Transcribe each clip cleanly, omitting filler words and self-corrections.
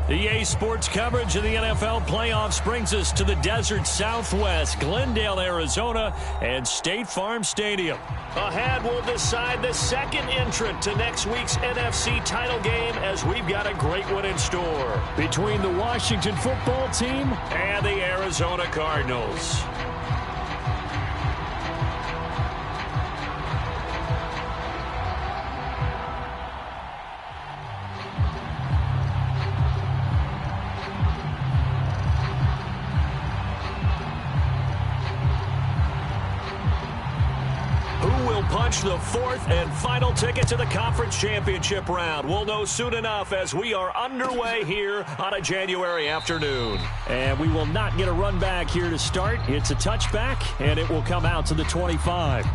EA Sports coverage of the NFL playoffs brings us to the desert Southwest, Glendale, Arizona, and State Farm Stadium. Ahead, we'll decide the second entrant to next week's NFC title game as we've got a great one in store between the Washington football team and the Arizona Cardinals. Punch the fourth and final ticket to the conference championship round. We'll know soon enough as we are underway here on a January afternoon. And we will not get a run back here to start. It's a touchback, and it will come out to the 25.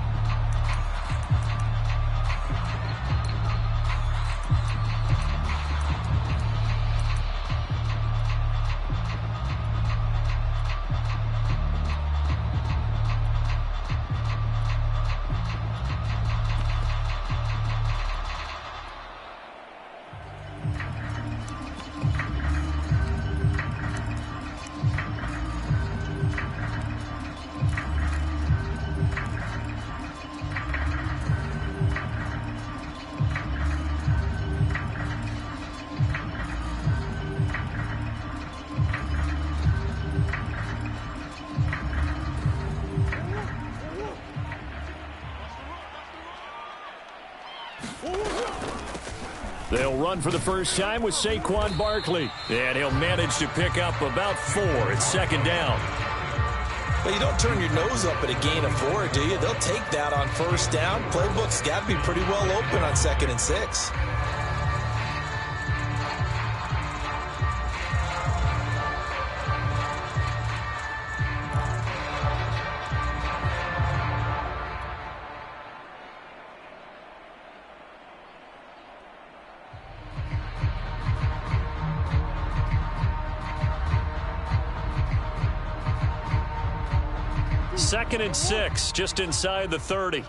They'll run for the first time with Saquon Barkley. And he'll manage to pick up about 4 at second down. Well, you don't turn your nose up at a gain of 4, do you? They'll take that on first down. Playbook's got to be pretty well open on 2nd and 6. Second and 6, just inside the 30.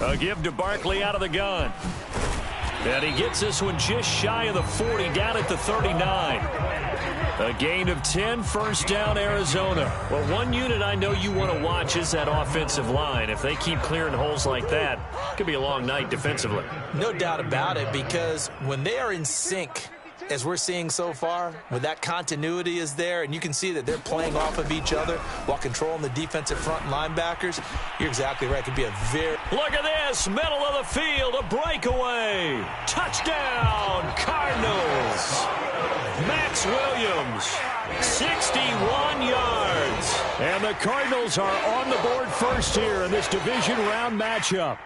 A give to Barkley out of the gun. And he gets this one just shy of the 40, down at the 39. A gain of 10, first down, Arizona. Well, one unit I know you want to watch is that offensive line. If they keep clearing holes like that, it could be a long night defensively. No doubt about it, because when they are in sync, as we're seeing so far, when that continuity is there, and you can see that they're playing off of each other while controlling the defensive front linebackers, you're exactly right. It could be a very... Look at this, middle of the field, a breakaway. Touchdown, Cardinals. Max Williams, 61 yards. And the Cardinals are on the board first here in this division round matchup.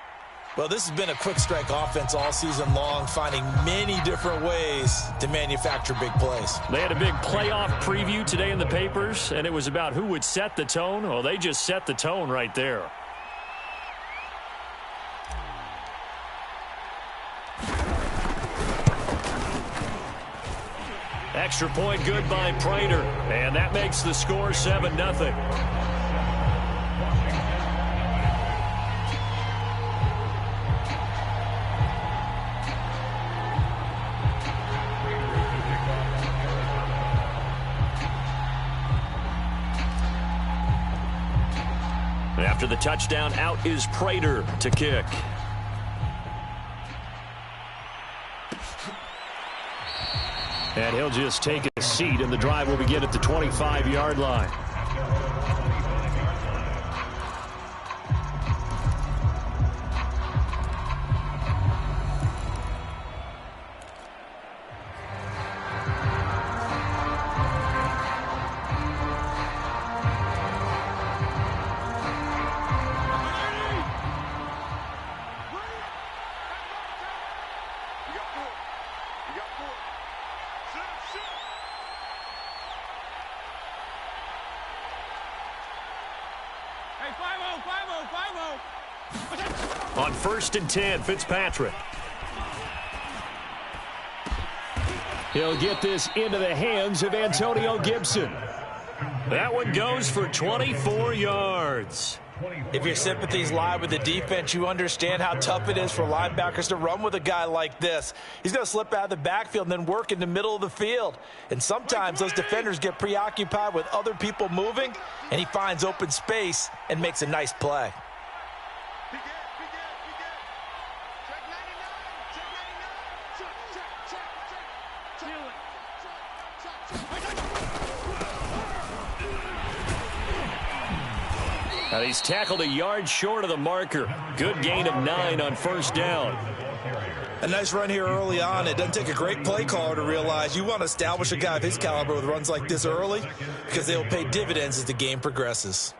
Well, this has been a quick strike offense all season long, finding many different ways to manufacture big plays. They had a big playoff preview today in the papers, and it was about who would set the tone. Well, they just set the tone right there. Extra point good by Prater, and that makes the score 7-0. After the touchdown, out is Prater to kick. And he'll just take a seat, and the drive will begin at the 25-yard line. On 1st and 10, Fitzpatrick. He'll get this into the hands of Antonio Gibson. That one goes for 24 yards. If your sympathies lie with the defense, you understand how tough it is for linebackers to run with a guy like this. He's going to slip out of the backfield and then work in the middle of the field. And sometimes those defenders get preoccupied with other people moving, and he finds open space and makes a nice play. And he's tackled a yard short of the marker. Good gain of 9 on first down. A nice run here early on. It doesn't take a great play caller to realize you want to establish a guy of his caliber with runs like this early because they will pay dividends as the game progresses.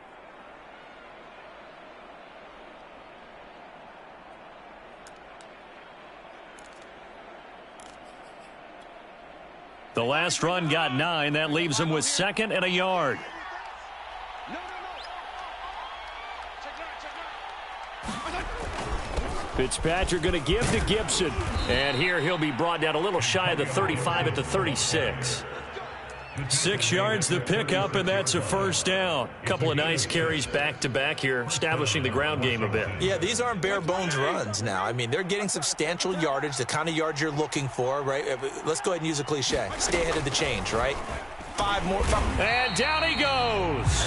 The last run got 9. That leaves him with 2nd and a yard. Fitzpatrick going to give to Gibson. And here he'll be brought down a little shy of the 35 at the 36. 6 yards the pickup, and that's a first down. Couple of nice carries back-to-back here, establishing the ground game a bit. Yeah, these aren't bare-bones runs now. I mean, they're getting substantial yardage, the kind of yards you're looking for, right? Let's go ahead and use a cliche. Stay ahead of the change, right? 5 more. And down he goes.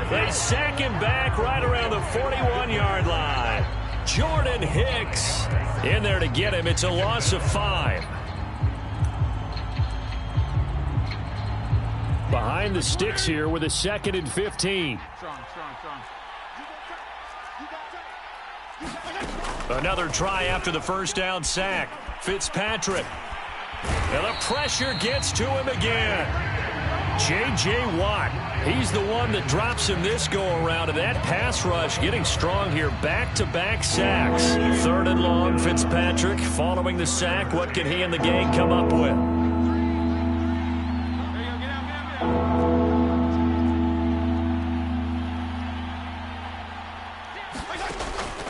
They sack him back right around the 41-yard line. Jordan Hicks in there to get him. It's a loss of 5. Behind the sticks here with a 2nd and 15. Another try after the first down sack. Fitzpatrick. And the pressure gets to him again. J.J. Watt, he's the one that drops him this go-around, and that pass rush getting strong here. Back-to-back sacks. 3rd and long, Fitzpatrick following the sack. What can he and the gang come up with?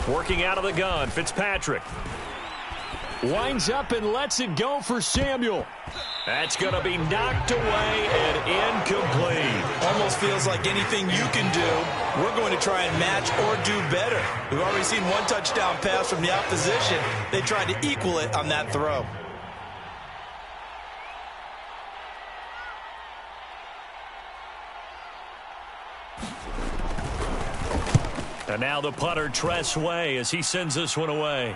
Working out of the gun, Fitzpatrick. Winds up and lets it go for Samuel. That's going to be knocked away and incomplete. Almost feels like anything you can do, we're going to try and match or do better. We've already seen 1 touchdown pass from the opposition. They tried to equal it on that throw. And now the punter, Tress Way, as he sends this one away.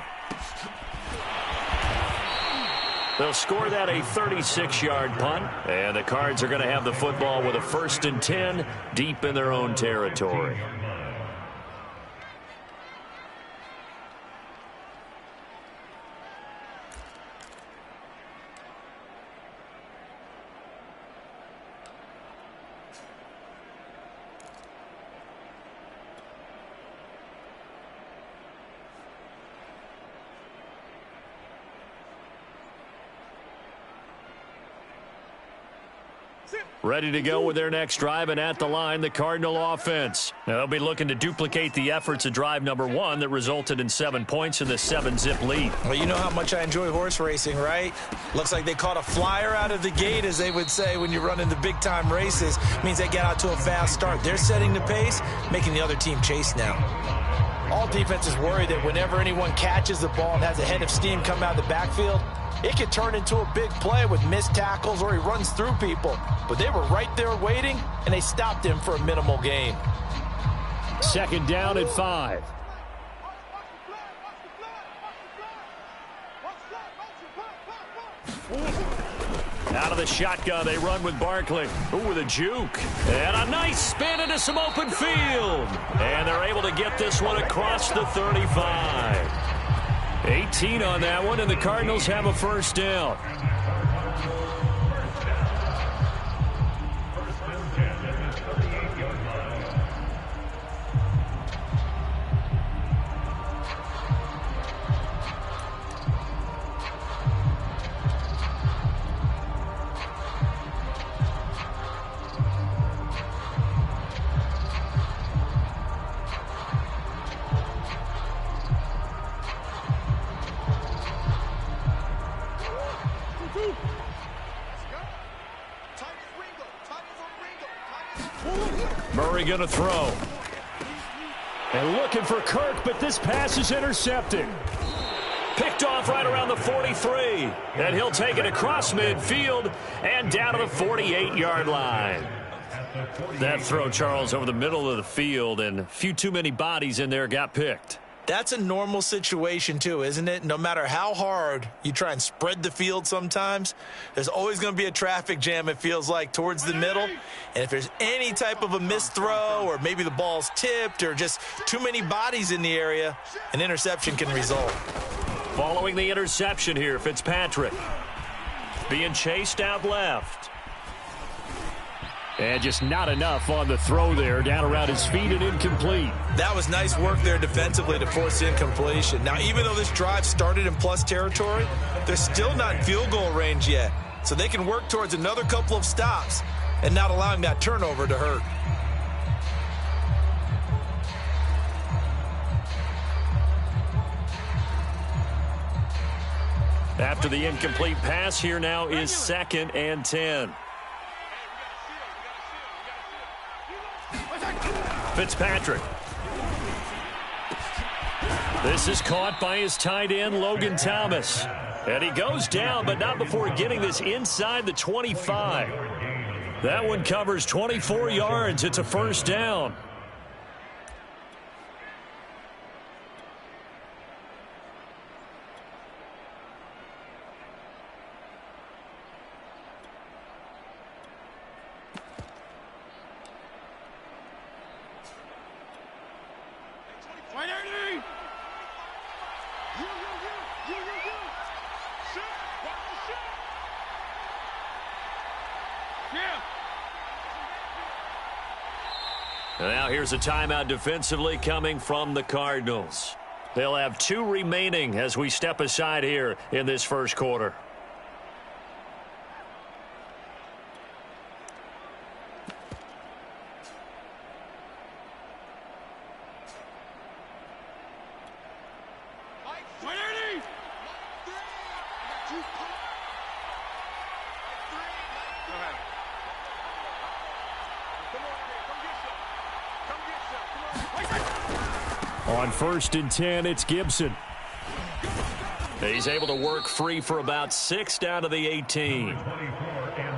They'll score that a 36-yard punt, and the Cards are going to have the football with a 1st and 10 deep in their own territory. Ready to go with their next drive, and at the line, the Cardinal offense. Now, they'll be looking to duplicate the efforts of drive number 1 that resulted in 7 points in the 7-zip lead. Well, you know how much I enjoy horse racing, right? Looks like they caught a flyer out of the gate, as they would say when you're running the big-time races. Means they get out to a fast start. They're setting the pace, making the other team chase now. All defenses worry that whenever anyone catches the ball and has a head of steam come out of the backfield, it could turn into a big play with missed tackles or he runs through people. But they were right there waiting, and they stopped him for a minimal gain. 2nd down at 5. Out of the shotgun, they run with Barkley. Ooh, with a juke. And a nice spin into some open field. And they're able to get this one across the 35. 18 on that one, and the Cardinals have a first down. Murray going to throw. And looking for Kirk, but this pass is intercepted. Picked off right around the 43. And he'll take it across midfield and down to the 48-yard line. That throw, Charles, over the middle of the field, and a few too many bodies in there got picked. That's a normal situation, too, isn't it? No matter how hard you try and spread the field sometimes, there's always going to be a traffic jam, it feels like, towards the middle. And if there's any type of a missed throw or maybe the ball's tipped or just too many bodies in the area, an interception can result. Following the interception here, Fitzpatrick being chased out left. And just not enough on the throw there, down around his feet and incomplete. That was nice work there defensively to force incompletion. Now, even though this drive started in plus territory, they're still not in field goal range yet. So they can work towards another couple of stops and not allowing that turnover to hurt. After the incomplete pass, here now is 2nd and 10. Fitzpatrick. This is caught by his tight end, Logan Thomas. And he goes down, but not before getting this inside the 25. That one covers 24 yards. It's a first down. Now here's a timeout defensively coming from the Cardinals. They'll have 2 remaining as we step aside here in this first quarter. On 1st and 10, it's Gibson. He's able to work free for about 6 down to the 18. All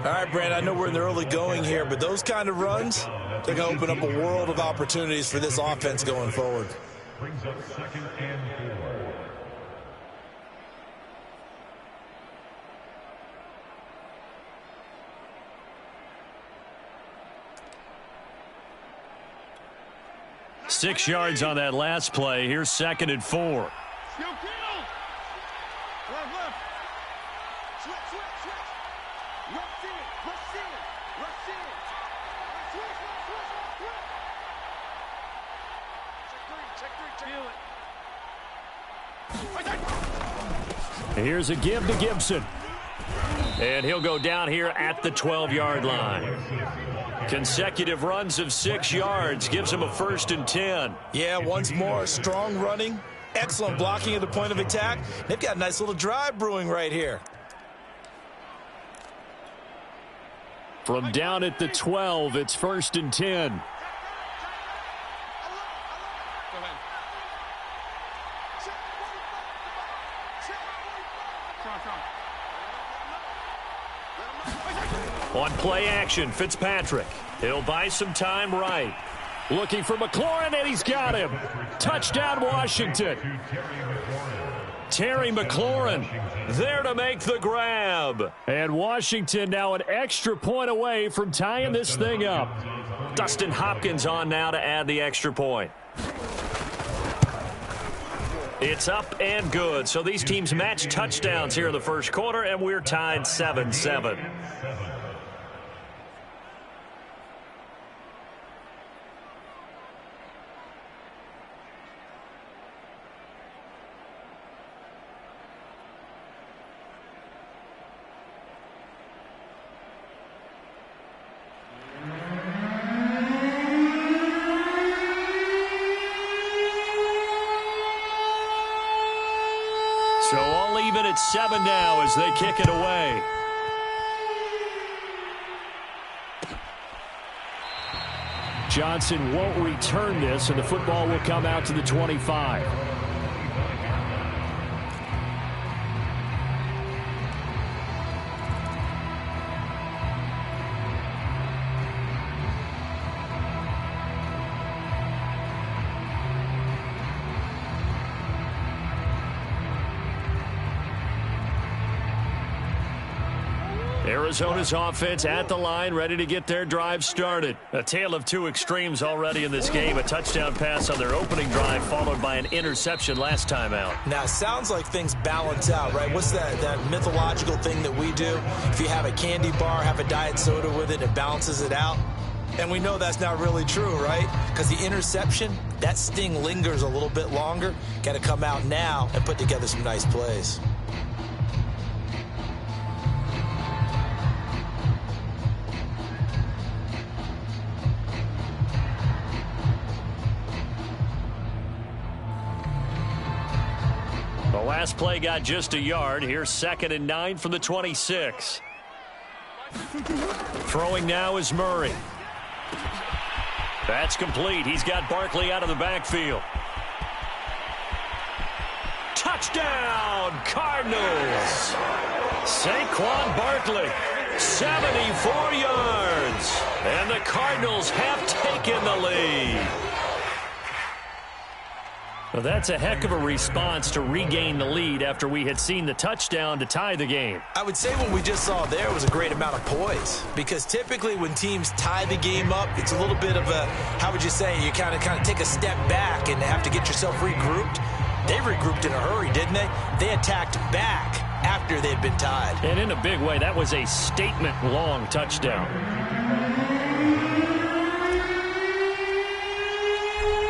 right, Brent, I know we're in the early going here, but those kind of runs, they're going to open up a world of opportunities for this offense going forward. Brings up 2nd and 4. Six yards on that last play. Here's 2nd and 4. Here's a give to Gibson. And he'll go down here at the 12-yard line. Consecutive runs of 6 yards gives him a 1st and 10. Yeah, once more, strong running, excellent blocking at the point of attack. They've got a nice little drive brewing right here. From down at the 12, it's 1st and 10. On play action, Fitzpatrick. He'll buy some time right. Looking for McLaurin, and he's got him. Touchdown, Washington. Terry McLaurin there to make the grab. And Washington now an extra point away from tying this thing up. Dustin Hopkins on now to add the extra point. It's up and good. So these teams match touchdowns here in the first quarter, and we're tied 7-7. So all even at 7 now as they kick it away. Johnson won't return this, and the football will come out to the 25. Arizona's offense at the line, ready to get their drive started. A tale of two extremes already in this game. A touchdown pass on their opening drive, followed by an interception last time out. Now, it sounds like things balance out, right? What's that mythological thing that we do? If you have a candy bar, have a diet soda with it, it balances it out. And we know that's not really true, right? Because the interception, that sting lingers a little bit longer. Got to come out now and put together some nice plays. The last play got just a yard. Here's 2nd and 9 from the 26. Throwing now is Murray. That's complete. He's got Barkley out of the backfield. Touchdown, Cardinals. Saquon Barkley, 74 yards. And the Cardinals have taken the lead. Well, that's a heck of a response to regain the lead after we had seen the touchdown to tie the game. I would say what we just saw there was a great amount of poise, because typically when teams tie the game up, it's a little bit of a, how would you say, you kind of take a step back and have to get yourself regrouped. They regrouped in a hurry, didn't they? They attacked back after they had been tied. And in a big way, that was a statement-long touchdown.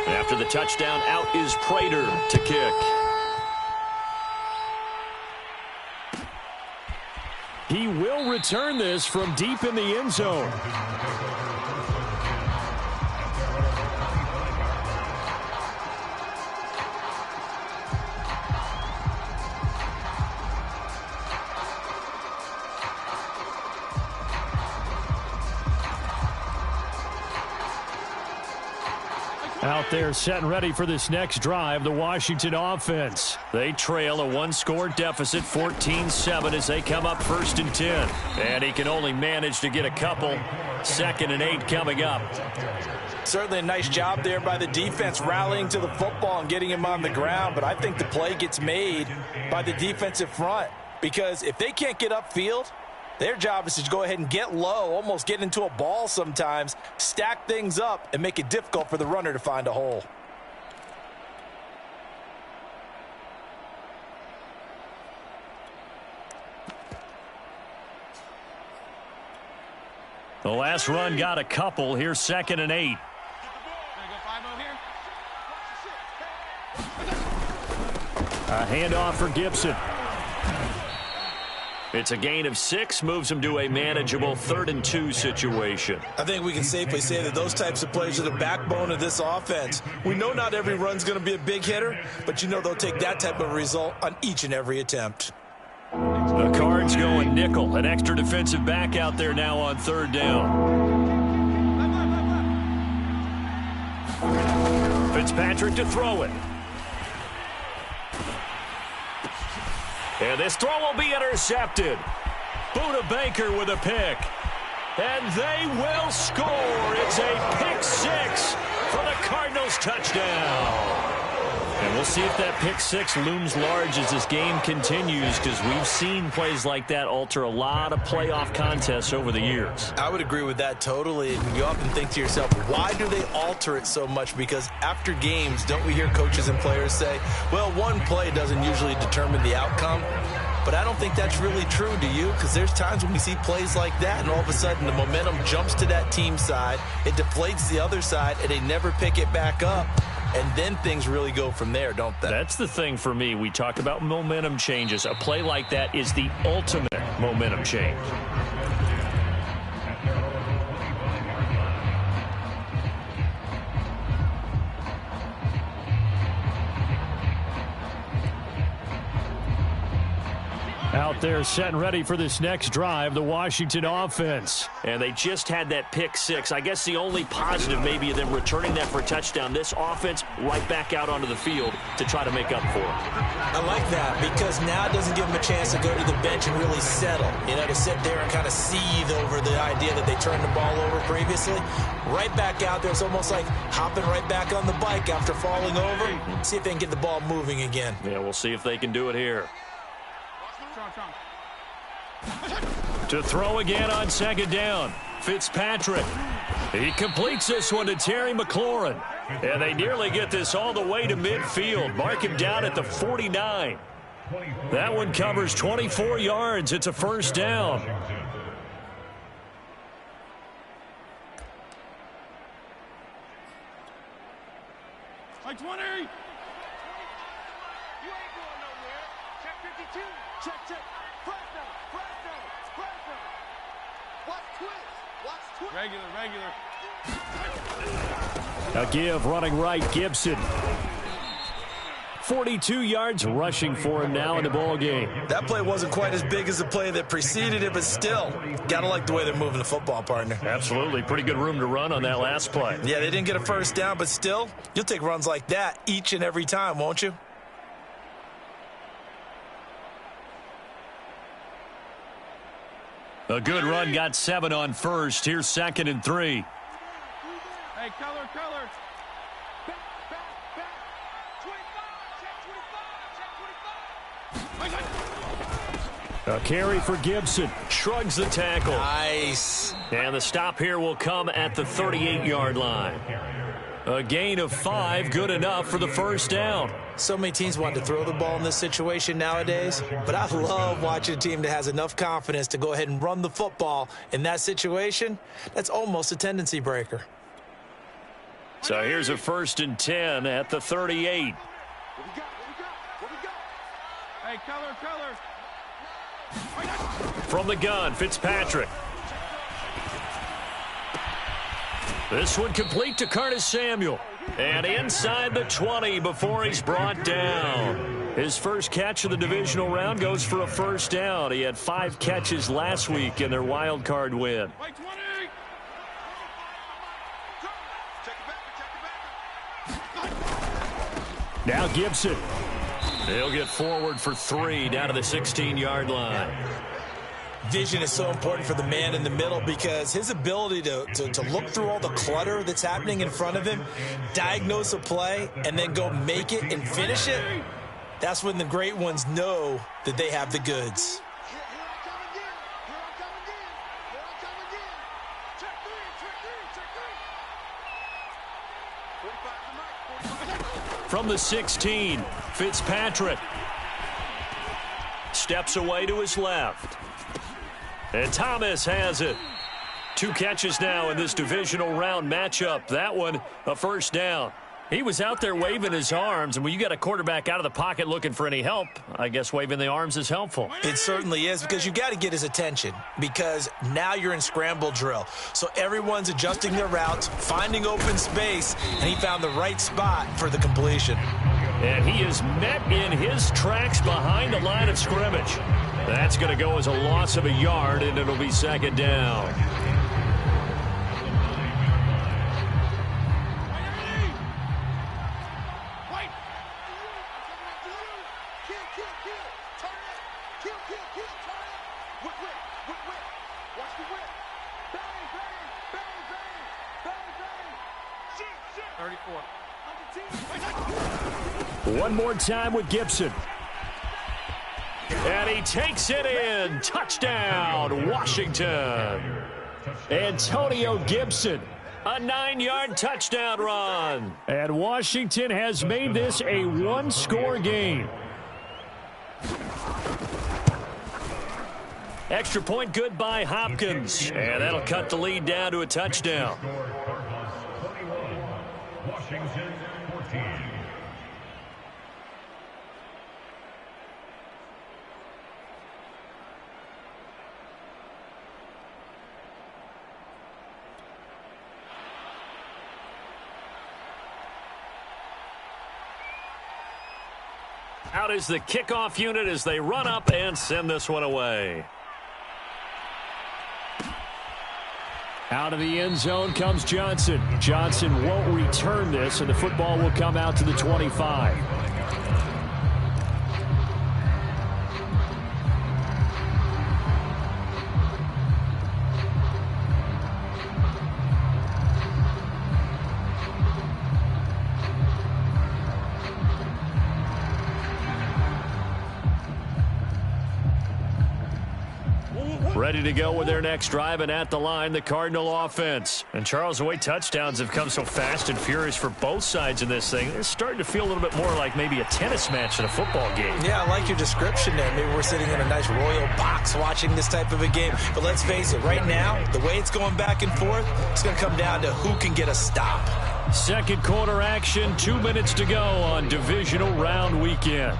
After the touchdown, out is Prater to kick. He will return this from deep in the end zone. Out there set and ready for this next drive, the Washington offense. They trail a one-score deficit, 14-7, as they come up 1st and 10. And he can only manage to get a couple. 2nd and 8 coming up. Certainly a nice job there by the defense, rallying to the football and getting him on the ground. But I think the play gets made by the defensive front, because if they can't get upfield, their job is to go ahead and get low, almost get into a ball sometimes, stack things up, and make it difficult for the runner to find a hole. The last run got a couple. Here's 2nd and 8. A handoff for Gibson. It's a gain of 6, moves him to a manageable 3rd and 2 situation. I think we can safely say that those types of plays are the backbone of this offense. We know not every run's going to be a big hitter, but you know they'll take that type of result on each and every attempt. The Cards going nickel. An extra defensive back out there now on 3rd down. Fitzpatrick to throw it. And this throw will be intercepted. Buda Baker with a pick. And they will score. It's a pick 6 for the Cardinals touchdown. And we'll see if that pick 6 looms large as this game continues, because we've seen plays like that alter a lot of playoff contests over the years. I would agree with that totally. And you often think to yourself, why do they alter it so much? Because after games, don't we hear coaches and players say, well, one play doesn't usually determine the outcome? But I don't think that's really true, do you? Because there's times when we see plays like that, and all of a sudden the momentum jumps to that team side, it deflates the other side, and they never pick it back up. And then things really go from there, don't they? That's the thing for me. We talk about momentum changes. A play like that is the ultimate momentum change. Out there set and ready for this next drive, the Washington offense. And they just had that pick six. I guess the only positive maybe of them returning that for a touchdown. This offense right back out onto the field to try to make up for it. I like that because now it doesn't give them a chance to go to the bench and really settle. You know, to sit there and kind of seethe over the idea that they turned the ball over previously. Right back out there. It's almost like hopping right back on the bike after falling over. See if they can get the ball moving again. Yeah, we'll see if they can do it here. To throw again on second down, Fitzpatrick. He completes this one to Terry McLaurin. And they nearly get this all the way to midfield. Mark him down at the 49. That one covers 24 yards. It's a first down. Like 20. You ain't going nowhere. Check 52. Check. Watch twist. Regular. A give running right, Gibson. 42 yards rushing for him now in the ball game. That play wasn't quite as big as the play that preceded it, but still, gotta like the way they're moving the football, partner. Absolutely. Pretty good room to run on that last play. Yeah, they didn't get a first down, but still, you'll take runs like that each and every time, won't you? A good run, got 7 on first. Here's 2nd and 3. Hey, color. Back. 25. Check 25. A carry for Gibson. Shrugs the tackle. Nice. And the stop here will come at the 38-yard line. A gain of 5, good enough for the first down. So many teams want to throw the ball in this situation nowadays, but I love watching a team that has enough confidence to go ahead and run the football in that situation. That's almost a tendency breaker. So here's a 1st and 10 at the 38. What we got? Hey, color. From the gun, Fitzpatrick. This one complete to Curtis Samuel. And inside the 20 before he's brought down. His first catch of the divisional round goes for a first down. He had 5 catches last week in their wild card win. Now Gibson. He'll get forward for 3 down to the 16-yard line. Vision is so important for the man in the middle because his ability to look through all the clutter that's happening in front of him, diagnose a play, and then go make it and finish it, that's when the great ones know that they have the goods. From the 16, Fitzpatrick steps away to his left. And Thomas has it. 2 catches now in this divisional round matchup. That one, a first down. He was out there waving his arms, and when you got a quarterback out of the pocket looking for any help, I guess waving the arms is helpful. It certainly is because you got to get his attention because now you're in scramble drill. So everyone's adjusting their routes, finding open space, and he found the right spot for the completion. And he is met in his tracks behind the line of scrimmage. That's going to go as a loss of a yard, and it'll be 2nd down. One more time with Gibson. And he takes it in. Touchdown, Washington. Antonio Gibson, a 9-yard touchdown run. And Washington has made this a 1-score game. Extra point good by Hopkins. And that'll cut the lead down to a touchdown. Washington 14. Out is the kickoff unit as they run up and send this one away. Out of the end zone comes Johnson. Johnson won't return this, and the football will come out to the 25. Ready to go with their next drive, and at the line, the Cardinal offense. And Charles, the way touchdowns have come so fast and furious for both sides in this thing, it's starting to feel a little bit more like maybe a tennis match than a football game. Yeah, I like your description there. Maybe we're sitting in a nice royal box watching this type of a game. But let's face it, right now, the way it's going back and forth, it's going to come down to who can get a stop. Second quarter action, 2 minutes to go on Divisional Round Weekend.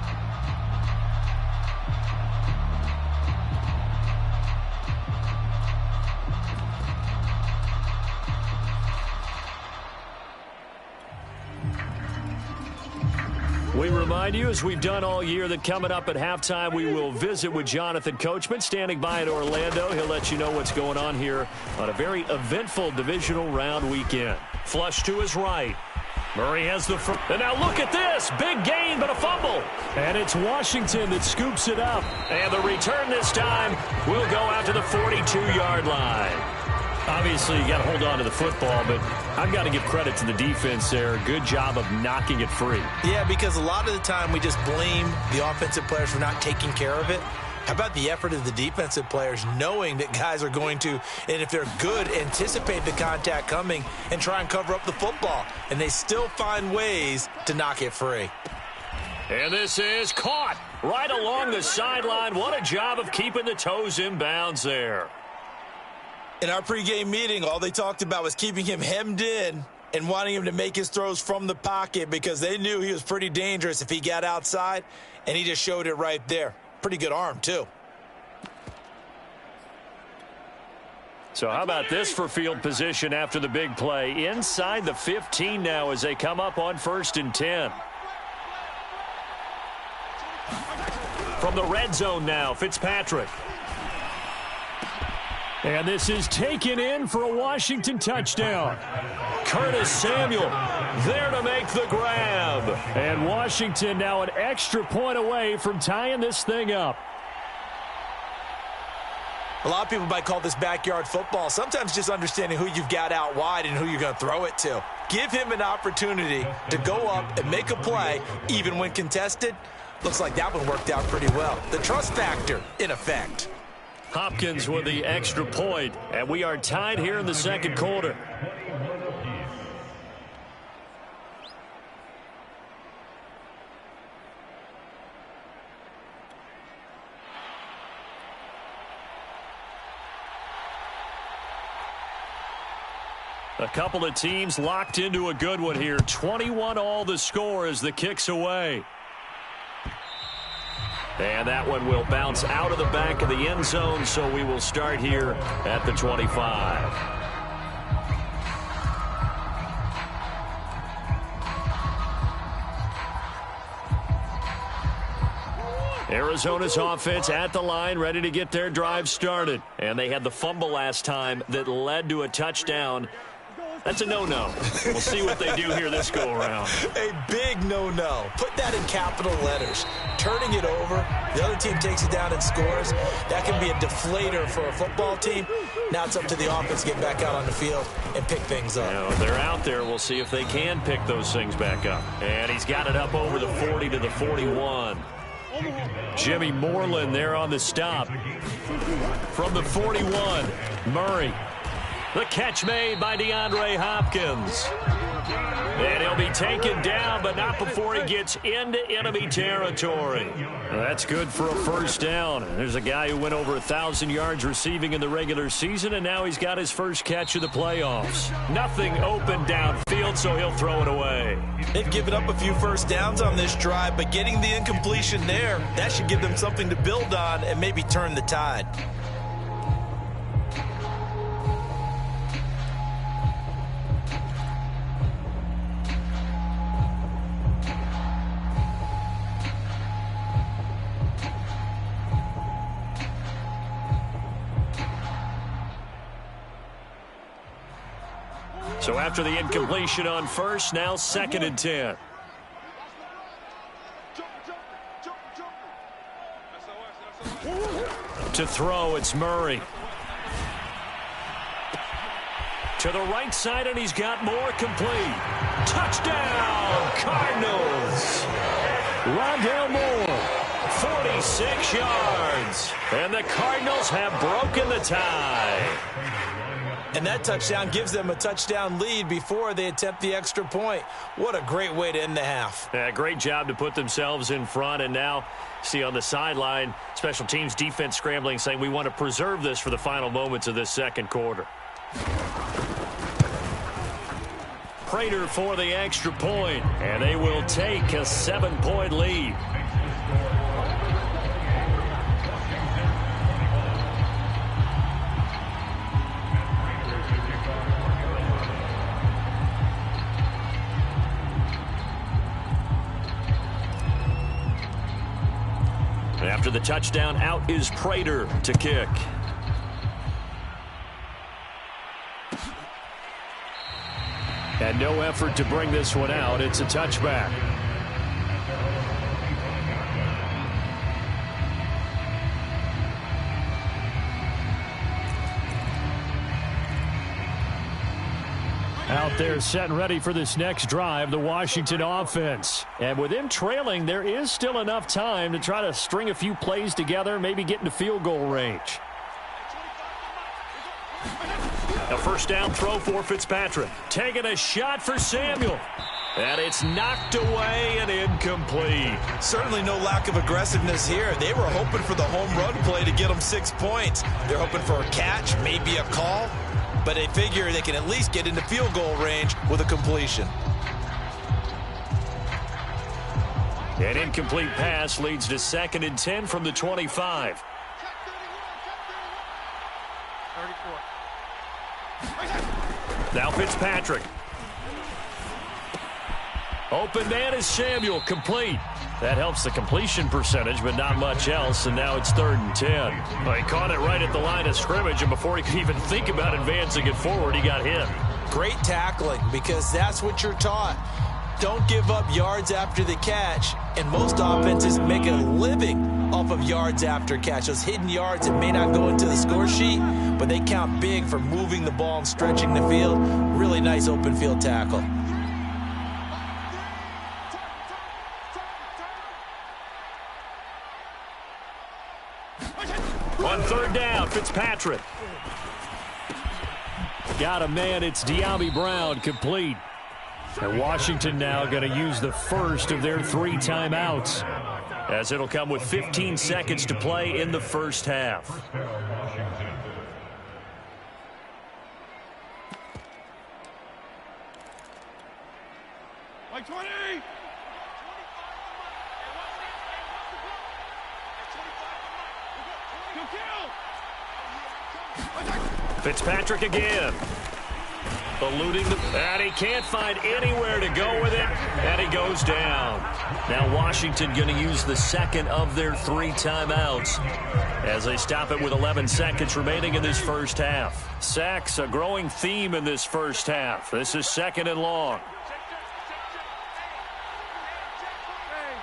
We remind you, as we've done all year, that coming up at halftime, we will visit with Jonathan Coachman, standing by in Orlando. He'll let you know what's going on here on a very eventful divisional round weekend. Flush to his right. Murray has the front. And now look at this. Big gain, but a fumble. And it's Washington that scoops it up. And the return this time will go out to the 42-yard line. Obviously, you got to hold on to the football, but I've got to give credit to the defense there. Good job of knocking it free. Yeah, because a lot of the time we just blame the offensive players for not taking care of it. How about the effort of the defensive players knowing that guys are going to, and if they're good, anticipate the contact coming and try and cover up the football. And they still find ways to knock it free. And this is caught right along the sideline. What a job of keeping the toes in bounds there. In our pregame meeting, all they talked about was keeping him hemmed in and wanting him to make his throws from the pocket because they knew he was pretty dangerous if he got outside, and he just showed it right there. Pretty good arm, too. So how about this for field position after the big play? Inside the 15 now as they come up on 1st and 10. From the red zone now, Fitzpatrick. And this is taken in for a Washington touchdown. Curtis Samuel there to make the grab. And Washington now an extra point away from tying this thing up. A lot of people might call this backyard football. Sometimes just understanding who you've got out wide and who you're going to throw it to. Give him an opportunity to go up and make a play, even when contested. Looks like that one worked out pretty well. The trust factor in effect. Hopkins with the extra point, and we are tied here in the second quarter. A couple of teams locked into a good one here. 21 all the score as the kick's away. And that one will bounce out of the back of the end zone, so we will start here at the 25. Arizona's offense at the line, ready to get their drive started. And they had the fumble last time that led to a touchdown. That's a no-no. We'll see what they do here this go-around. A big no-no. Put that in capital letters. Turning it over, the other team takes it down and scores. That can be a deflator for a football team. Now it's up to the offense to get back out on the field and pick things up. Now, if they're out there, we'll see if they can pick those things back up. And he's got it up over the 40 to the 41. Jimmy Moreland there on the stop. From the 41, Murray. The catch made by DeAndre Hopkins. And he'll be taken down, but not before he gets into enemy territory. That's good for a first down. There's a guy who went over 1,000 yards receiving in the regular season, and now he's got his first catch of the playoffs. Nothing open downfield, so he'll throw it away. They've given up a few first downs on this drive, but getting the incompletion there, that should give them something to build on and maybe turn the tide. So after the incompletion on first, now 2nd and 10. To throw, it's Murray. To the right side, and he's got more. Complete. Touchdown, Cardinals. Rondale Moore, 46 yards. And the Cardinals have broken the tie. And that touchdown gives them a touchdown lead before they attempt the extra point. What a great way to end the half. Yeah, great job to put themselves in front. And now, see on the sideline, special teams defense scrambling, saying we want to preserve this for the final moments of this second quarter. Prater for the extra point, and they will take a 7-point lead. After the touchdown, out is Prater to kick. And no effort to bring this one out. It's a touchback. Out there set and ready for this next drive, the Washington offense. And with them trailing, there is still enough time to try to string a few plays together, maybe get into field goal range. A first down throw for Fitzpatrick. Taking a shot for Samuel. And it's knocked away and incomplete. Certainly no lack of aggressiveness here. They were hoping for the home run play to get them 6 points. They're hoping for a catch, maybe a call. But they figure they can at least get into field goal range with a completion. An incomplete pass leads to 2nd and 10 from the 25. 34. Now Fitzpatrick. Open man is Samuel, complete. That helps the completion percentage, but not much else, and now it's 3rd and 10. Well, he caught it right at the line of scrimmage, and before he could even think about advancing it forward, he got hit. Great tackling, because that's what you're taught. Don't give up yards after the catch, and most offenses make a living off of yards after catch. Those hidden yards that may not go into the score sheet, but they count big for moving the ball and stretching the field. Really nice open field tackle. On 3rd down, Fitzpatrick. Got a man, it's De'Ami Brown, complete. And Washington now going to use the first of their 3 timeouts, as it'll come with 15 seconds to play in the first half. Like 20! Fitzpatrick again. Eluding the... And he can't find anywhere to go with it. And he goes down. Now Washington going to use the 2nd of their 3 timeouts as they stop it with 11 seconds remaining in this first half. Sacks, a growing theme in this first half. This is 2nd and long. Hey.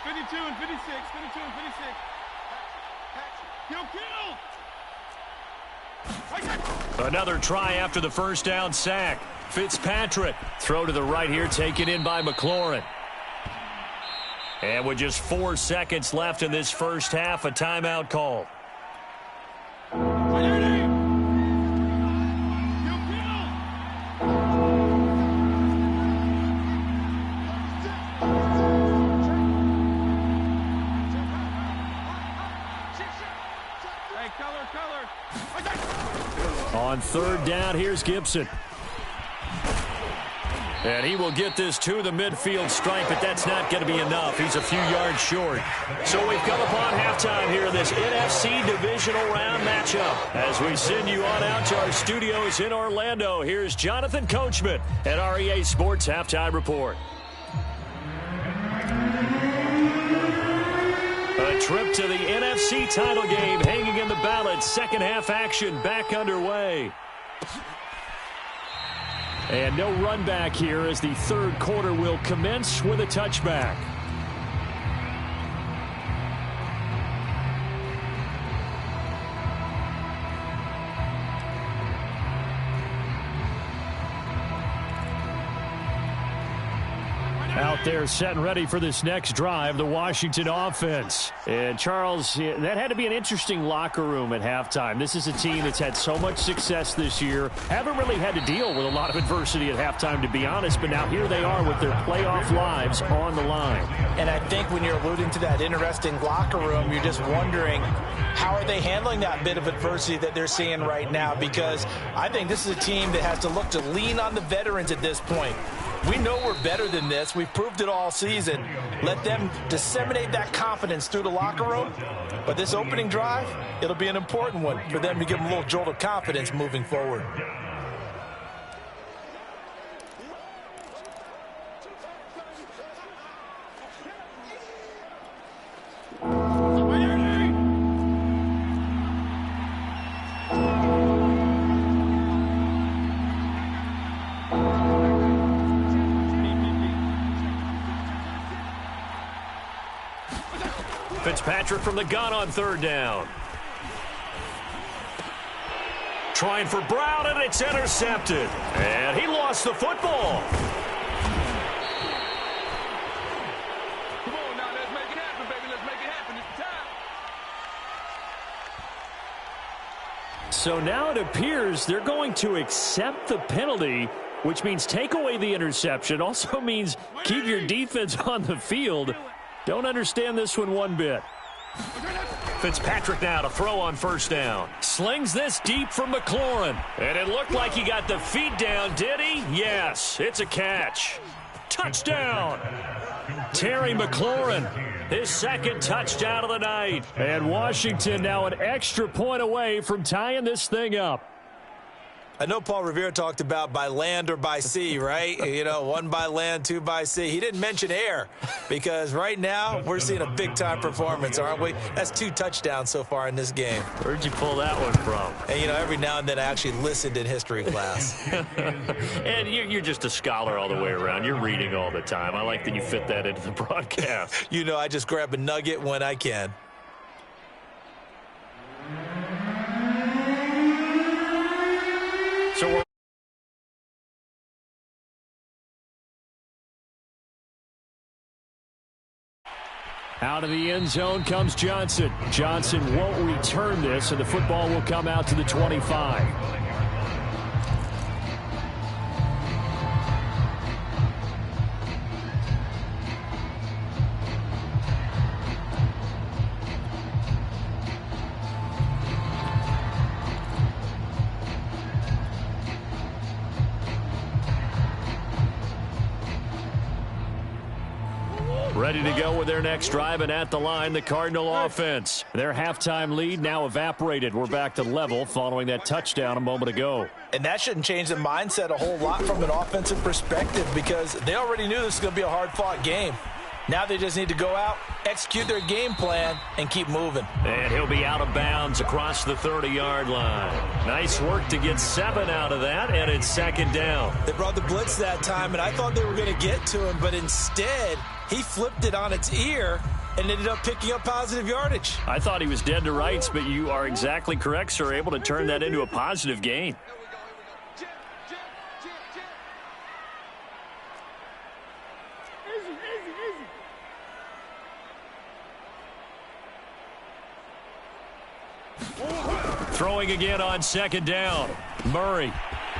52 and 56. 52 and 56. Kill. Another try after the first down sack. Fitzpatrick. Throw to the right here, taken in by McLaurin. And with just 4 seconds left in this first half, a timeout call. On 3rd down, here's Gibson. And he will get this to the midfield stripe, but that's not going to be enough. He's a few yards short. So we've come upon halftime here in this NFC Divisional Round matchup. As we send you on out to our studios in Orlando, here's Jonathan Coachman at REA Sports Halftime Report. A trip to the NFC title game hanging in the balance. Second half action back underway. And no run back here as the third quarter will commence with a touchback. Out there set and ready for this next drive, the Washington offense. And Charles, that had to be an interesting locker room at halftime. This is a team that's had so much success this year. Haven't really had to deal with a lot of adversity at halftime, to be honest. But now here they are with their playoff lives on the line. And I think when you're alluding to that interesting locker room, you're just wondering how are they handling that bit of adversity that they're seeing right now? Because I think this is a team that has to look to lean on the veterans at this point. We know we're better than this. We've proved it all season. Let them disseminate that confidence through the locker room. But this opening drive, it'll be an important one for them to give them a little jolt of confidence moving forward. Fitzpatrick from the gun on third down. Trying for Brown, and it's intercepted. And he lost the football. Come on now, let's make it happen, baby. Let's make it happen. It's time. So now it appears they're going to accept the penalty, which means take away the interception. Also means keep your defense on the field. Don't understand this one bit. Fitzpatrick now to throw on first down. Slings this deep from McLaurin. And it looked like he got the feet down, did he? Yes, it's a catch. Touchdown. Terry McLaurin, his second touchdown of the night. And Washington now an extra point away from tying this thing up. I know Paul Revere talked about by land or by sea, right? You know, one by land, two by sea. He didn't mention air because right now we're seeing a big-time performance, aren't we? That's 2 touchdowns so far in this game. Where'd you pull that one from? And, you know, every now and then I actually listened in history class. And you're just a scholar all the way around. You're reading all the time. I like that you fit that into the broadcast. You know, I just grab a nugget when I can. So we're out of the end zone comes Johnson. Johnson won't return this, and the football will come out to the 25. Ready to go with their next drive, and at the line, the Cardinal offense. Their halftime lead now evaporated. We're back to level following that touchdown a moment ago. And that shouldn't change the mindset a whole lot from an offensive perspective because they already knew this was going to be a hard-fought game. Now they just need to go out, execute their game plan, and keep moving. And he'll be out of bounds across the 30-yard line. Nice work to get 7 out of that, and it's second down. They brought the blitz that time, and I thought they were going to get to him, but instead he flipped it on its ear and ended up picking up positive yardage. I thought he was dead to rights, but you are exactly correct, sir. Able to turn that into a positive gain. Throwing again on second down. Murray.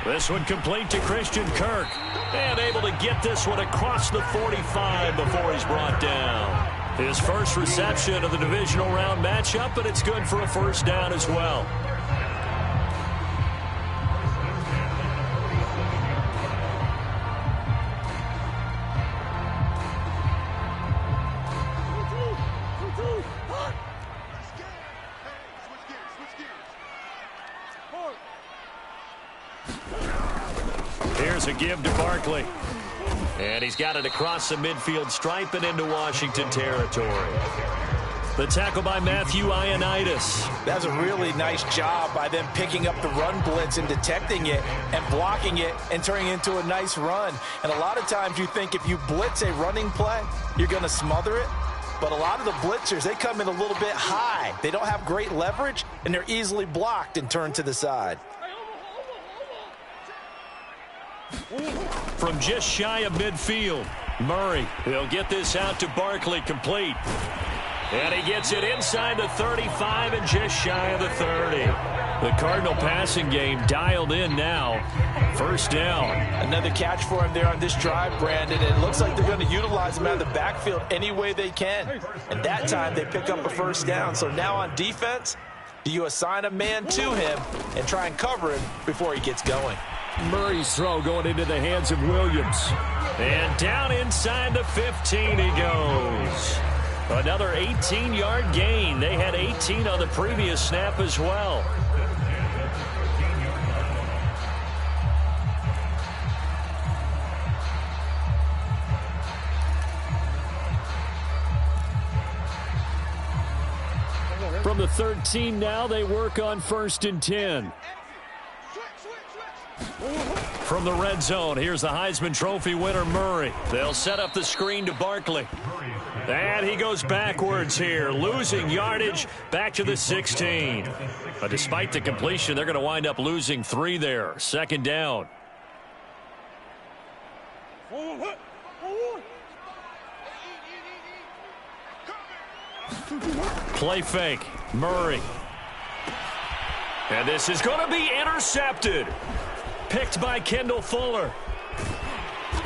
This one complete to Christian Kirk. And able to get this one across the 45 before he's brought down. His first reception of the divisional round matchup, but it's good for a first down as well. Here's a give to Barkley. And he's got it across the midfield stripe and into Washington territory. The tackle by Matthew Ioannidis. That's a really nice job by them picking up the run blitz and detecting it and blocking it and turning it into a nice run. And a lot of times you think if you blitz a running play, you're going to smother it. But a lot of the blitzers, they come in a little bit high. They don't have great leverage, and they're easily blocked and turned to the side. From just shy of midfield, Murray. He'll get this out to Barkley, complete. And he gets it inside the 35 and just shy of the 30. The Cardinal passing game dialed in now. First down. Another catch for him there on this drive, Brandon. It looks like they're going to utilize him out of the backfield any way they can. And that time they pick up a first down. So now on defense, do you assign a man to him and try and cover him before he gets going? Murray's throw going into the hands of Williams. And down inside the 15 he goes. Another 18-yard gain. They had 18 on the previous snap as well. From the 13 now, they work on 1st and 10. From the red zone, here's the Heisman Trophy winner, Murray. They'll set up the screen to Barkley. And he goes backwards here, losing yardage back to the 16. But despite the completion, they're going to wind up losing 3 there. Second down. Play fake. Murray. And this is going to be intercepted. Picked by Kendall Fuller.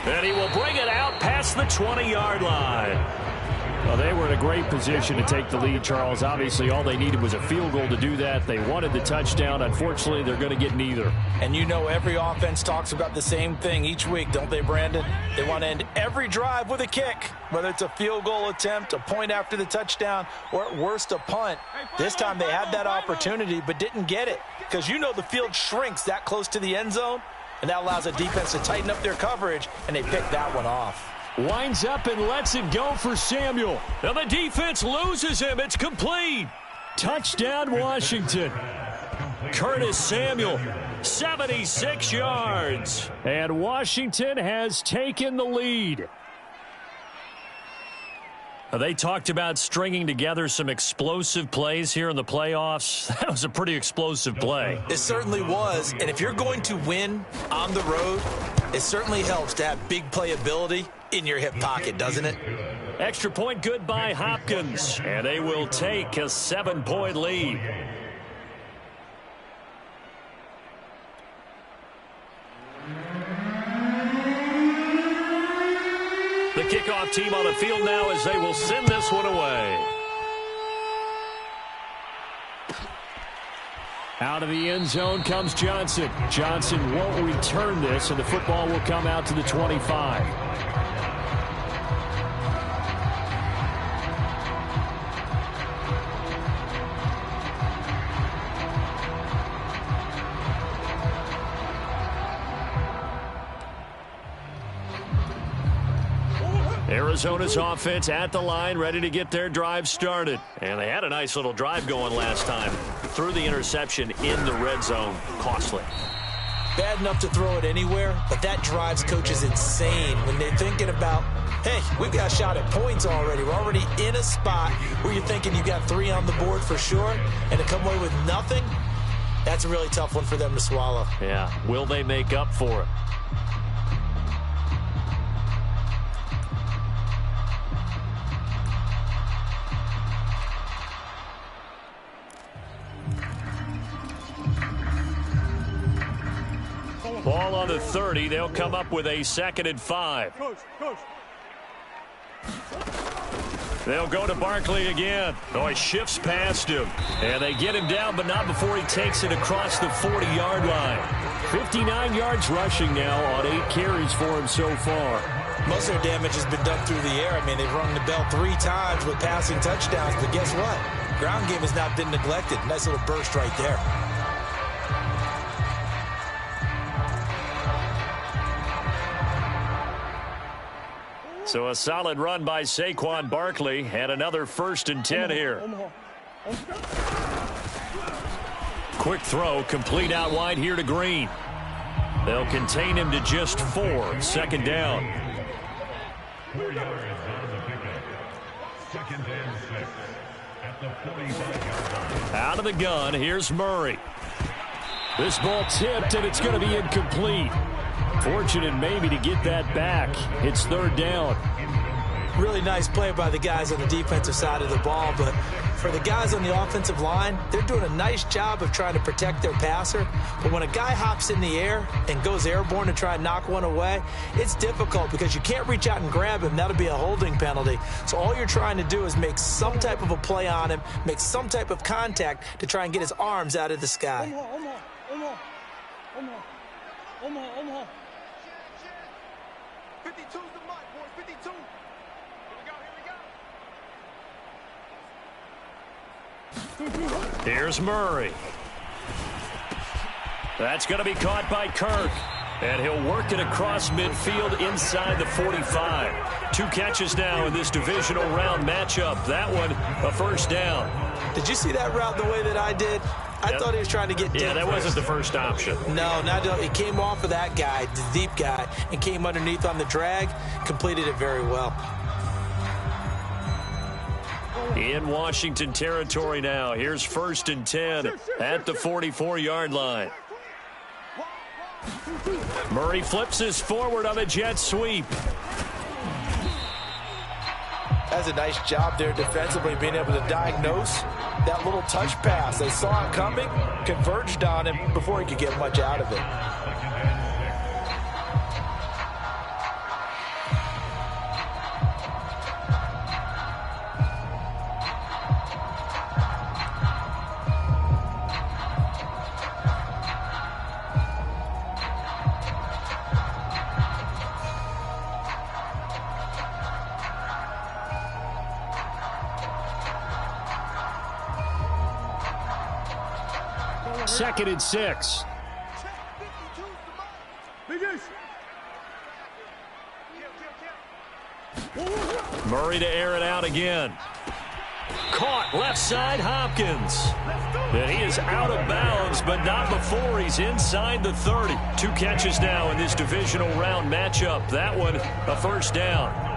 And he will bring it out past the 20-yard line. Well, they were in a great position to take the lead, Charles. Obviously, all they needed was a field goal to do that. They wanted the touchdown. Unfortunately, they're going to get neither. And you know every offense talks about the same thing each week, don't they, Brandon? They want to end every drive with a kick, whether it's a field goal attempt, a point after the touchdown, or at worst a punt. This time they had that opportunity but didn't get it because you know the field shrinks that close to the end zone, and that allows the defense to tighten up their coverage, and they pick that one off. Winds up and lets it go for Samuel. And the defense loses him. It's complete. Touchdown, Washington. Curtis Samuel, 76 yards. And Washington has taken the lead. They talked about stringing together some explosive plays here in the playoffs. That was a pretty explosive play. It certainly was. And if you're going to win on the road, it certainly helps to have big playability in your hip pocket, doesn't it? Extra point good by Hopkins. And they will take a 7-point lead. The kickoff team on the field now as they will send this one away. Out of the end zone comes Johnson. Johnson won't return this, and the football will come out to the 25. Arizona's offense at the line, ready to get their drive started. And they had a nice little drive going last time. Threw the interception in the red zone. Costly. Bad enough to throw it anywhere, but that drives coaches insane when they're thinking about, hey, we've got a shot at points already. We're already in a spot where you're thinking you've got 3 on the board for sure, and to come away with nothing, that's a really tough one for them to swallow. Yeah, will they make up for it? Ball on the 30. They'll come up with a 2nd and 5. Coach. They'll go to Barkley again. Oh, he shifts past him. And they get him down, but not before he takes it across the 40-yard line. 59 yards rushing now on 8 carries for him so far. Most of their damage has been done through the air. I mean, they've rung the bell 3 times with passing touchdowns, but guess what? Ground game has not been neglected. Nice little burst right there. So a solid run by Saquon Barkley and another 1st and 10 here. Quick throw, complete out wide here to Green. They'll contain him to just 4. 2nd down. 4 yards on the pickup. 2nd and 6 at the 45-yard line. Out of the gun, here's Murray. This ball tipped, and it's going to be incomplete. Fortunate maybe to get that back. It's 3rd down. Really nice play by the guys on the defensive side of the ball, but for the guys on the offensive line, they're doing a nice job of trying to protect their passer. But when a guy hops in the air and goes airborne to try and knock one away, it's difficult because you can't reach out and grab him. That'll be a holding penalty. So all you're trying to do is make some type of a play on him, make some type of contact to try and get his arms out of the sky. Omaha. 52's the mark, boys. 52. Here we go. Here's Murray. That's going to be caught by Kirk. And he'll work it across midfield inside the 45. 2 catches now in this divisional round matchup. That one, a 1st down. Did you see that route the way that I did? I thought he was trying to get deep. Yeah, that wasn't the first option. No, he came off of that guy, the deep guy, and came underneath on the drag, completed it very well. In Washington territory now. Here's 1st and 10 at the 44-yard line. Murray flips this forward on a jet sweep. That's a nice job there defensively, being able to diagnose that little touch pass. They saw it coming, converged on him before he could get much out of it. Second and 6. Murray to air it out again. Caught left side, Hopkins. And he is out of bounds, but not before he's inside the 30. 2 catches now in this divisional round matchup. That one, a 1st down.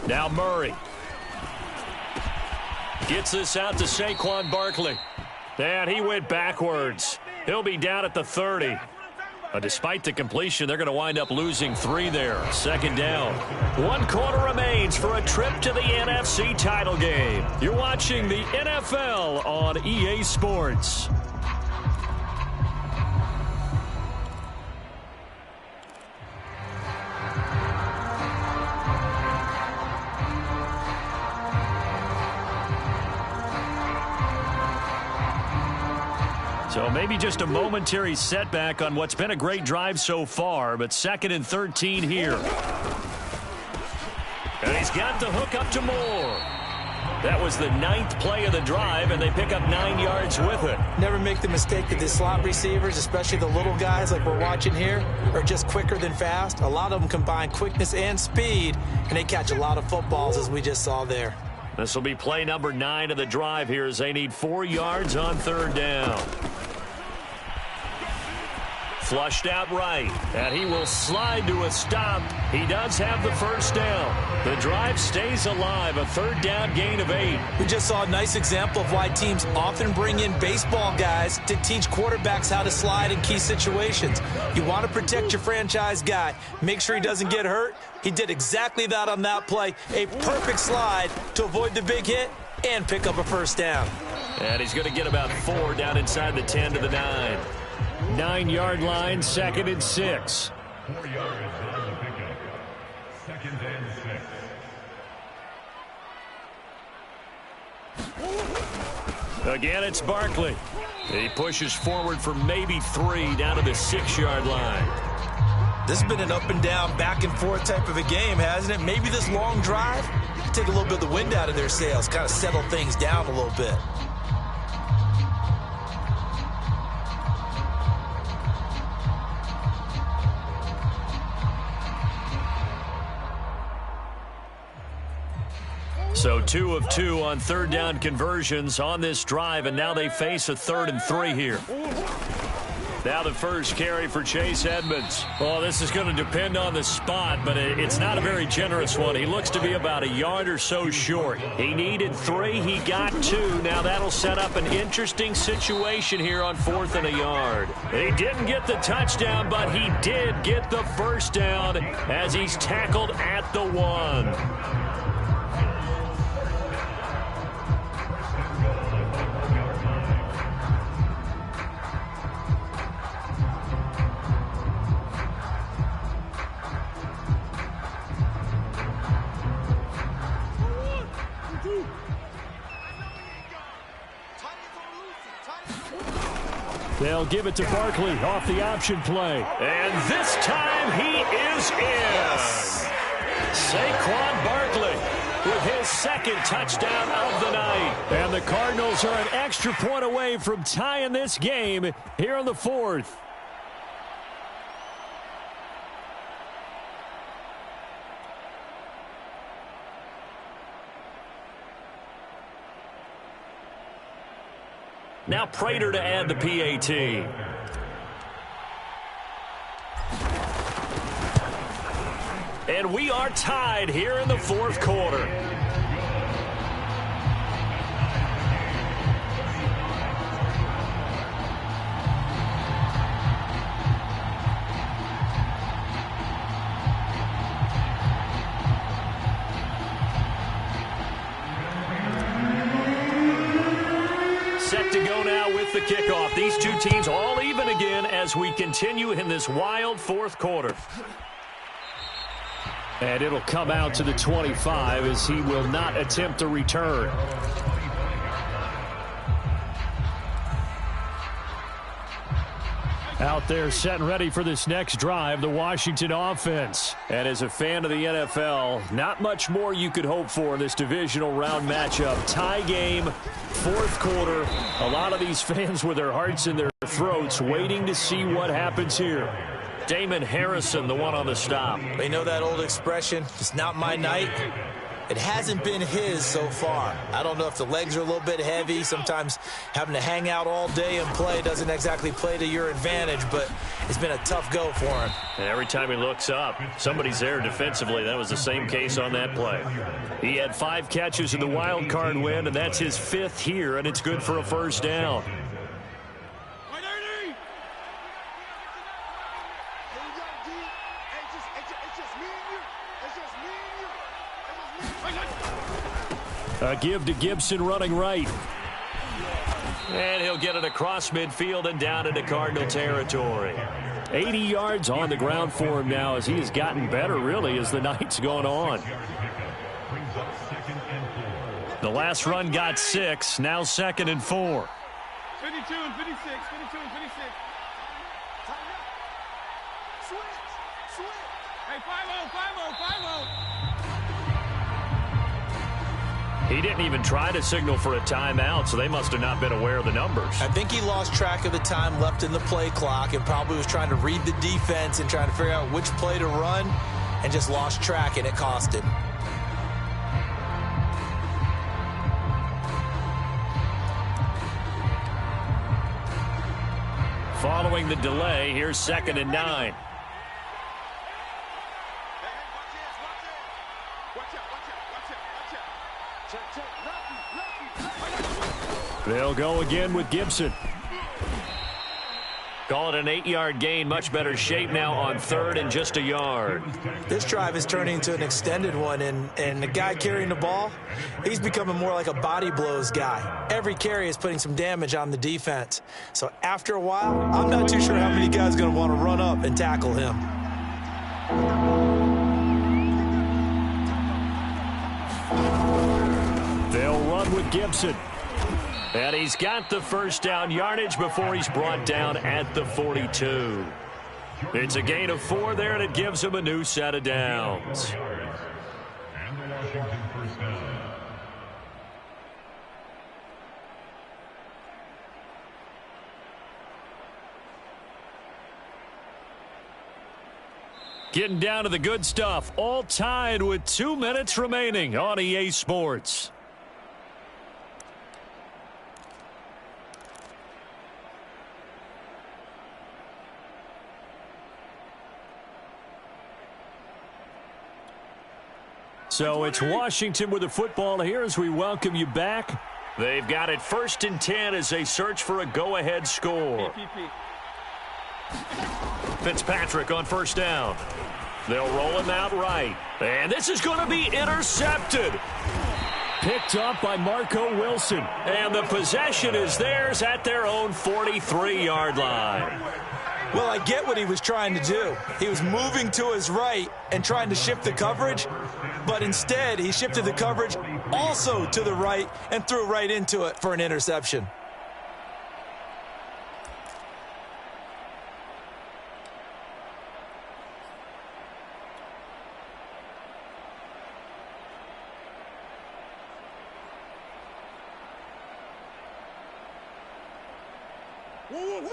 Now Murray gets this out to Saquon Barkley. And he went backwards. He'll be down at the 30. Despite the completion, they're going to wind up losing 3 there. 2nd down. 1 quarter remains for a trip to the NFC title game. You're watching the NFL on EA Sports. So maybe just a momentary setback on what's been a great drive so far, but 2nd and 13 here. And he's got the hook up to Moore. That was the 9th play of the drive, and they pick up 9 yards with it. Never make the mistake that the slot receivers, especially the little guys like we're watching here, are just quicker than fast. A lot of them combine quickness and speed, and they catch a lot of footballs, as we just saw there. This will be play number 9 of the drive here as they need 4 yards on 3rd down. Flushed out right, and he will slide to a stop. He does have the 1st down. The drive stays alive, a 3rd down gain of 8. We just saw a nice example of why teams often bring in baseball guys to teach quarterbacks how to slide in key situations. You want to protect your franchise guy. Make sure he doesn't get hurt. He did exactly that on that play. A perfect slide to avoid the big hit and pick up a 1st down. And he's going to get about 4 down inside the 10 to the 9. 9-yard line, 2nd and 6. 4 yards on the pickup. 2nd and 6. Again, it's Barkley. He pushes forward for maybe 3 down to the 6-yard line. This has been an up and down, back and forth type of a game, hasn't it? Maybe this long drive take a little bit of the wind out of their sails, kind of settle things down a little bit. So 2 of 2 on third down conversions on this drive, and now they face a 3rd and 3 here. Now the first carry for Chase Edmonds. Well, this is going to depend on the spot, but it's not a very generous one. He looks to be about a yard or so short. He needed 3. He got 2. Now that'll set up an interesting situation here on 4th and a yard. He didn't get the touchdown, but he did get the first down as he's tackled at the 1. They'll give it to Barkley off the option play. And this time he is in. Yes. Saquon Barkley with his 2nd touchdown of the night. And the Cardinals are an extra point away from tying this game here in the 4th. Now Prater to add the PAT. And we are tied here in the 4th quarter. Set to go now with the kickoff. These two teams all even again as we continue in this wild 4th quarter. And it'll come out to the 25 as he will not attempt a return. Out there set and ready for this next drive, the Washington offense. And as a fan of the NFL, not much more you could hope for in this divisional round matchup. Tie game, 4th quarter. A lot of these fans with their hearts in their throats waiting to see what happens here. Damon Harrison, the one on the stop. They know that old expression, it's not my night. It hasn't been his so far. I don't know if the legs are a little bit heavy. Sometimes having to hang out all day and play doesn't exactly play to your advantage, but it's been a tough go for him. And every time he looks up, somebody's there defensively. That was the same case on that play. He had 5 catches in the wild card win, and that's his 5th here, and it's good for a first down. A give to Gibson running right. And he'll get it across midfield and down into Cardinal territory. 80 yards on the ground for him now as he has gotten better, really, as the night's gone on. The last run got 6, now 2nd and 4. 52 and 56, 52 and 56. Switch. Hey, 5-0, 5-0, 5-0. He didn't even try to signal for a timeout, so they must have not been aware of the numbers. I think he lost track of the time left in the play clock and probably was trying to read the defense and trying to figure out which play to run and just lost track, and it cost him. Following the delay, here's 2nd and 9. They'll go again with Gibson. Call it an 8-yard gain. Much better shape now on 3rd and just a yard. This drive is turning into an extended one, and the guy carrying the ball, he's becoming more like a body blows guy. Every carry is putting some damage on the defense. So after a while, I'm not too sure how many guys are going to want to run up and tackle him. They'll run with Gibson. And he's got the first down yardage before he's brought down at the 42. It's a gain of 4 there, and it gives him a new set of downs. And the Washington first down. Getting down to the good stuff, all tied with 2 minutes remaining on EA Sports. So it's Washington with the football here as we welcome you back. They've got it 1st and 10 as they search for a go-ahead score. Fitzpatrick on 1st down. They'll roll him out right. And this is going to be intercepted. Picked up by Marco Wilson. And the possession is theirs at their own 43-yard line. Well, I get what he was trying to do. He was moving to his right and trying to shift the coverage, but instead he shifted the coverage also to the right and threw right into it for an interception.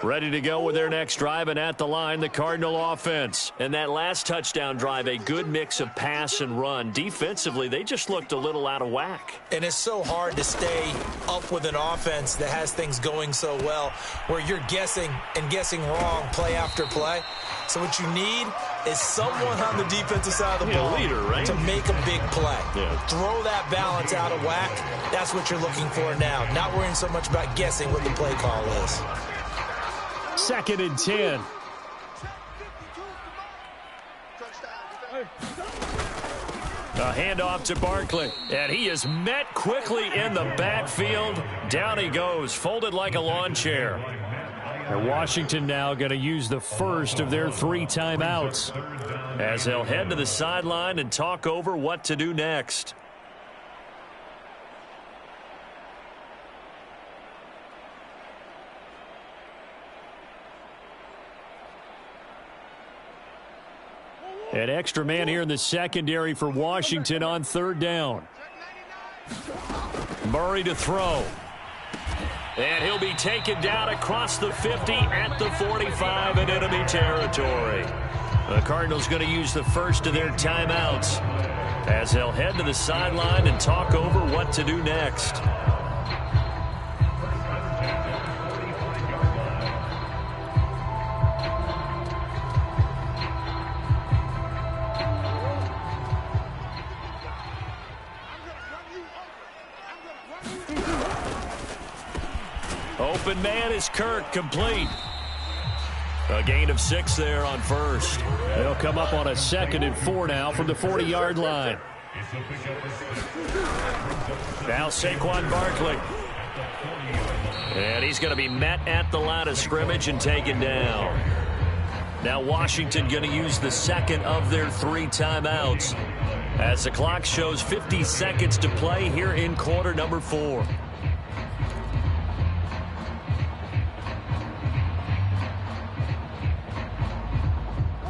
Ready to go with their next drive, and at the line, the Cardinal offense. And that last touchdown drive, a good mix of pass and run. Defensively, they just looked a little out of whack. And it's so hard to stay up with an offense that has things going so well, where you're guessing and guessing wrong play after play. So what you need is someone on the defensive side of the ball leader, right? to make a big play. Yeah. Throw that balance out of whack. That's what you're looking for now. Not worrying so much about guessing what the play call is. 2nd and 10. A handoff to Barkley, and he is met quickly in the backfield. Down he goes, folded like a lawn chair. And Washington now going to use the first of their 3 timeouts as they'll head to the sideline and talk over what to do next. An extra man here in the secondary for Washington on 3rd down. Murray to throw. And he'll be taken down across the 50 at the 45 in enemy territory. The Cardinals going to use the first of their timeouts as they'll head to the sideline and talk over what to do next. Open man is Kirk, complete. A gain of 6 there on 1st. They'll come up on a 2nd and 4 now from the 40-yard line. Now Saquon Barkley. And he's going to be met at the line of scrimmage and taken down. Now Washington going to use the 2nd of their 3 timeouts as the clock shows 50 seconds to play here in quarter number 4.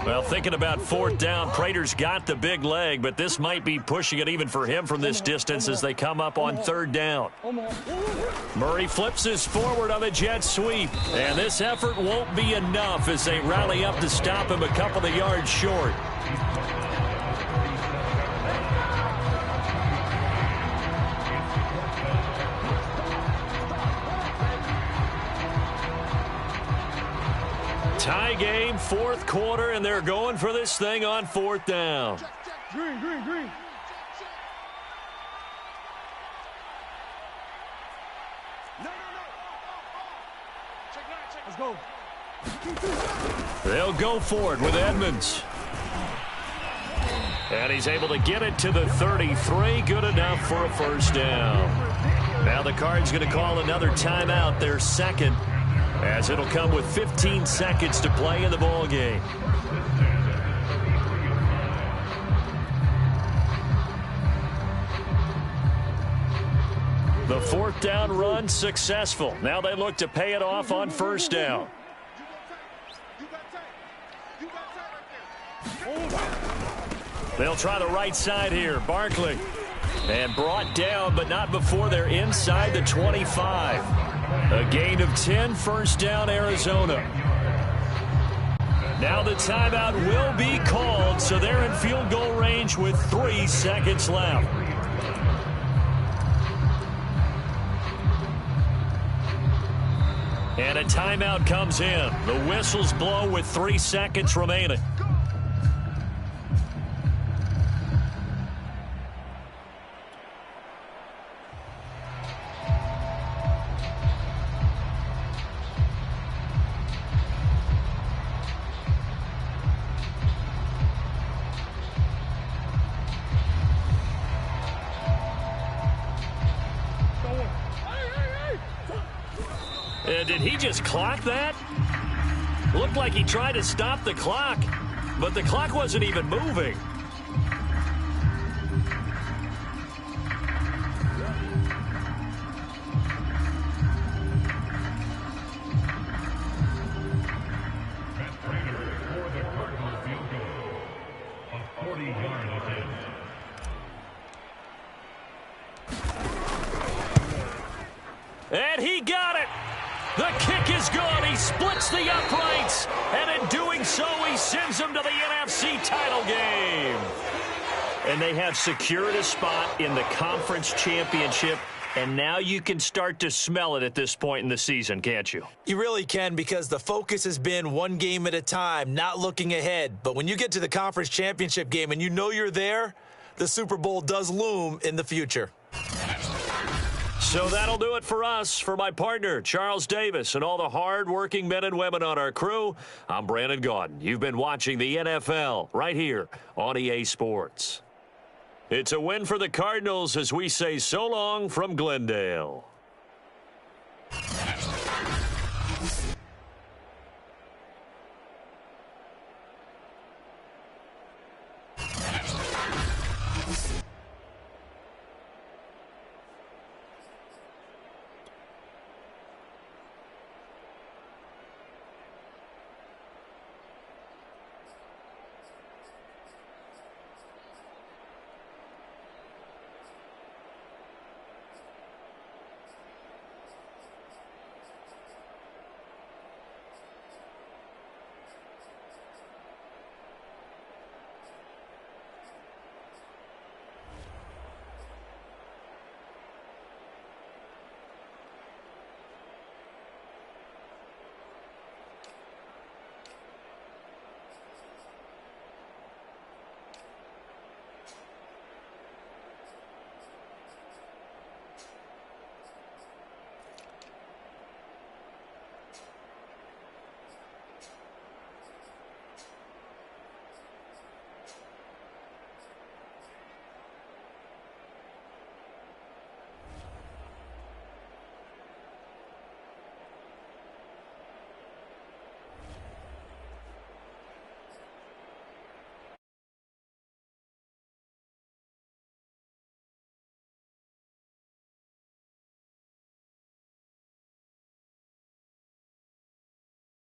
Well, thinking about 4th down, Prater's got the big leg, but this might be pushing it even for him from this distance as they come up on 3rd down. Murray flips this forward on a jet sweep, and this effort won't be enough as they rally up to stop him a couple of yards short. Tie game, 4th quarter, and they're going for this thing on 4th down. Green. No. Let's go. They'll go for it with Edmonds. And he's able to get it to the 33. Good enough for a 1st down. Now the Cards going to call another timeout, their 2nd. As it'll come with 15 seconds to play in the ball game. The 4th down run successful. Now they look to pay it off on 1st down. They'll try the right side here. Barkley. And brought down, but not before they're inside the 25. A gain of 10, first down, Arizona. Now the timeout will be called, so they're in field goal range with 3 seconds left. And a timeout comes in. The whistles blow with 3 seconds remaining. Did he just clock that? Looked like he tried to stop the clock, but the clock wasn't even moving. Matt Prater for the Cardinals field goal. A 40-yard attempt. And he got it. The kick is good. He splits the uprights. And in doing so, he sends them to the NFC title game. And they have secured a spot in the conference championship. And now you can start to smell it at this point in the season, can't you? You really can, because the focus has been one game at a time, not looking ahead. But when you get to the conference championship game and you know you're there, the Super Bowl does loom in the future. So that'll do it for us. For my partner, Charles Davis, and all the hard-working men and women on our crew, I'm Brandon Gaudin. You've been watching the NFL right here on EA Sports. It's a win for the Cardinals as we say so long from Glendale.